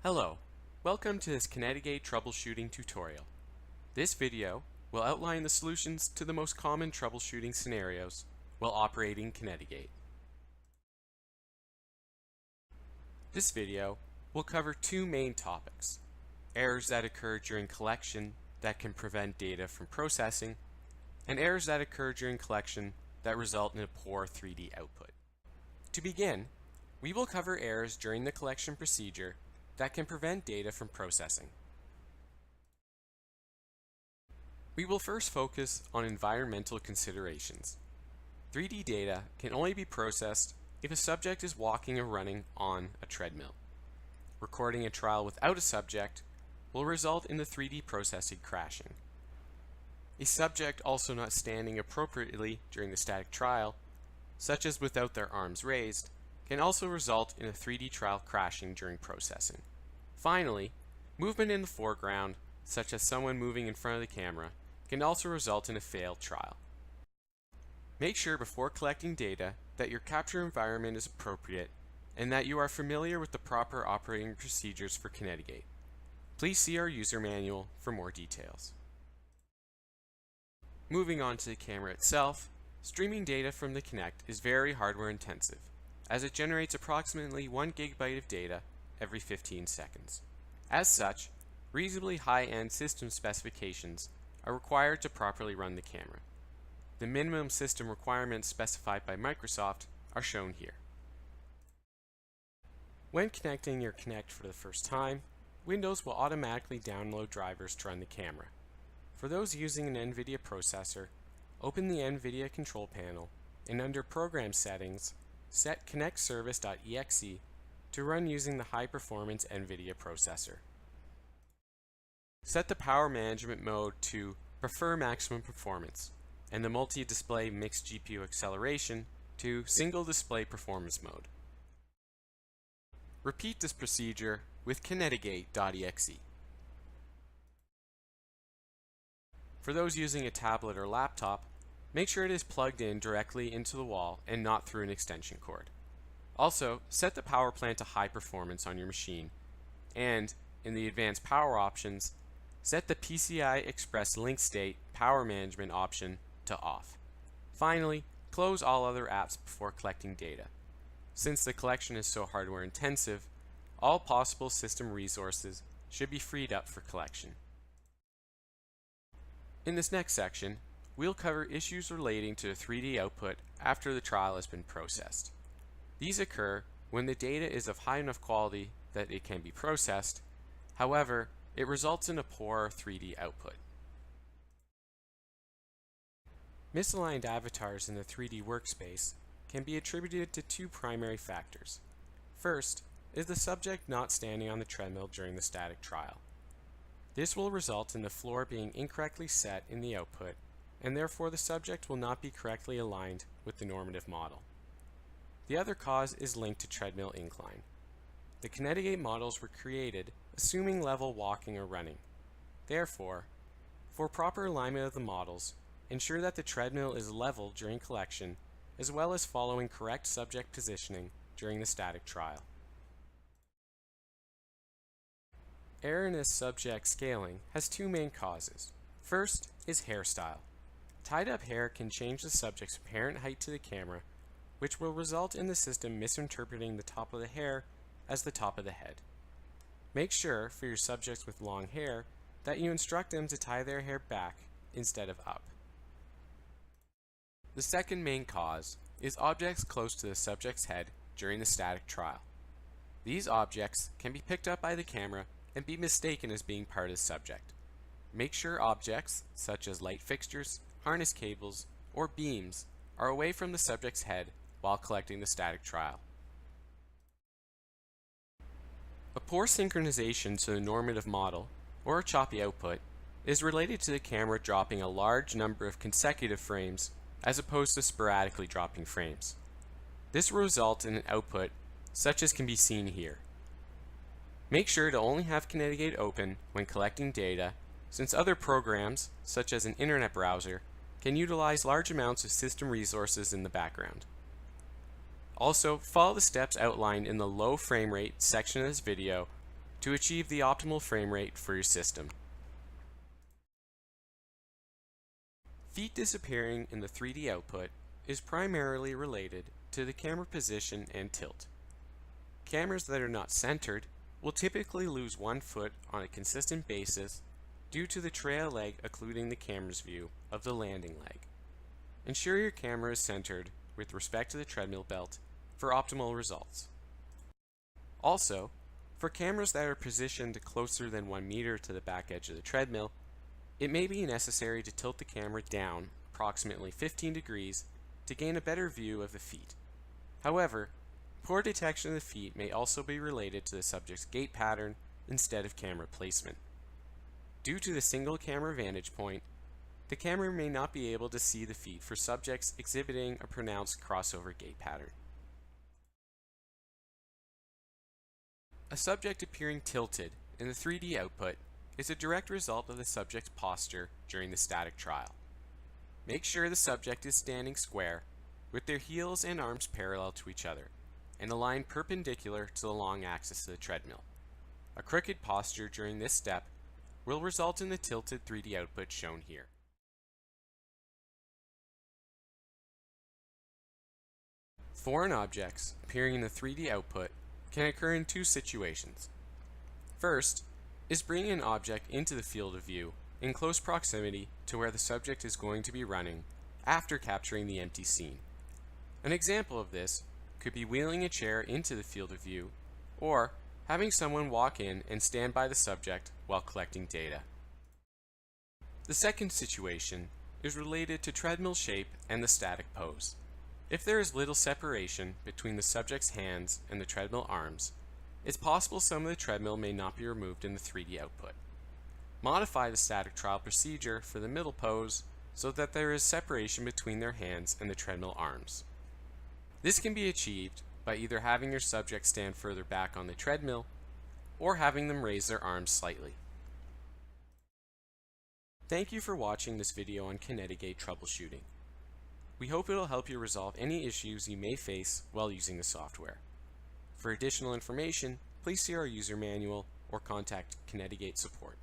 Hello, welcome to this KinetiGait Troubleshooting tutorial. This video will outline the solutions to the most common troubleshooting scenarios while operating KinetiGait. This video will cover two main topics: errors that occur during collection that can prevent data from processing, and errors that occur during collection that result in a poor 3D output. To begin, we will cover errors during the collection procedure that can prevent data from processing. We will first focus on environmental considerations. 3D data can only be processed if a subject is walking or running on a treadmill. Recording a trial without a subject will result in the 3D processing crashing. A subject also not standing appropriately during the static trial, such as without their arms raised, can also result in a 3D trial crashing during processing. Finally, movement in the foreground, such as someone moving in front of the camera, can also result in a failed trial. Make sure before collecting data that your capture environment is appropriate and that you are familiar with the proper operating procedures for KinetiGait. Please see our user manual for more details. Moving on to the camera itself, streaming data from the Kinect is very hardware intensive, as it generates approximately 1 GB of data every 15 seconds. As such, reasonably high-end system specifications are required to properly run the camera. The minimum system requirements specified by Microsoft are shown here. When connecting your Kinect for the first time, Windows will automatically download drivers to run the camera. For those using an NVIDIA processor, open the NVIDIA control panel and under Program Settings, set KinectService.exe to run using the high-performance NVIDIA processor. Set the power management mode to Prefer Maximum Performance and the Multi-Display Mixed GPU Acceleration to Single Display Performance mode. Repeat this procedure with KinetiGait.exe. For those using a tablet or laptop, make sure it is plugged in directly into the wall and not through an extension cord. Also, set the power plan to high performance on your machine, and in the advanced power options, set the PCI Express Link State Power Management option to off. Finally, close all other apps before collecting data. Since the collection is so hardware intensive, all possible system resources should be freed up for collection. In this next section, we'll cover issues relating to the 3D output after the trial has been processed. These occur when the data is of high enough quality that it can be processed. However, it results in a poor 3D output. Misaligned avatars in the 3D workspace can be attributed to two primary factors. First is the subject not standing on the treadmill during the static trial. This will result in the floor being incorrectly set in the output, and therefore the subject will not be correctly aligned with the normative model. The other cause is linked to treadmill incline. The KinetiGait models were created assuming level walking or running. Therefore, for proper alignment of the models, ensure that the treadmill is level during collection, as well as following correct subject positioning during the static trial. Error in this subject scaling has two main causes. First is hairstyle. Tied up hair can change the subject's apparent height to the camera, which will result in the system misinterpreting the top of the hair as the top of the head. Make sure, for your subjects with long hair, that you instruct them to tie their hair back instead of up. The second main cause is objects close to the subject's head during the static trial. These objects can be picked up by the camera and be mistaken as being part of the subject. Make sure objects, such as light fixtures, harness cables, or beams, are away from the subject's head while collecting the static trial. A poor synchronization to the normative model, or a choppy output, is related to the camera dropping a large number of consecutive frames as opposed to sporadically dropping frames. This will result in an output such as can be seen here. Make sure to only have KinetiGait open when collecting data, since other programs, such as an internet browser, can utilize large amounts of system resources in the background. Also, follow the steps outlined in the low frame rate section of this video to achieve the optimal frame rate for your system. Feet disappearing in the 3D output is primarily related to the camera position and tilt. Cameras that are not centered will typically lose one foot on a consistent basis due to the trail leg occluding the camera's view of the landing leg. Ensure your camera is centered with respect to the treadmill belt for optimal results. Also, for cameras that are positioned closer than 1 meter to the back edge of the treadmill, it may be necessary to tilt the camera down approximately 15 degrees to gain a better view of the feet. However, poor detection of the feet may also be related to the subject's gait pattern instead of camera placement. Due to the single camera vantage point, the camera may not be able to see the feet for subjects exhibiting a pronounced crossover gait pattern. A subject appearing tilted in the 3D output is a direct result of the subject's posture during the static trial. Make sure the subject is standing square with their heels and arms parallel to each other and aligned perpendicular to the long axis of the treadmill. A crooked posture during this step will result in the tilted 3D output shown here. Foreign objects appearing in the 3D output can occur in two situations. First is bringing an object into the field of view in close proximity to where the subject is going to be running after capturing the empty scene. An example of this could be wheeling a chair into the field of view or having someone walk in and stand by the subject while collecting data. The second situation is related to treadmill shape and the static pose. If there is little separation between the subject's hands and the treadmill arms, it's possible some of the treadmill may not be removed in the 3D output. Modify the static trial procedure for the middle pose so that there is separation between their hands and the treadmill arms. This can be achieved by either having your subject stand further back on the treadmill or having them raise their arms slightly. Thank you for watching this video on KinetiGait Troubleshooting. We hope it will help you resolve any issues you may face while using the software. For additional information, please see our user manual or contact KinetiGait support.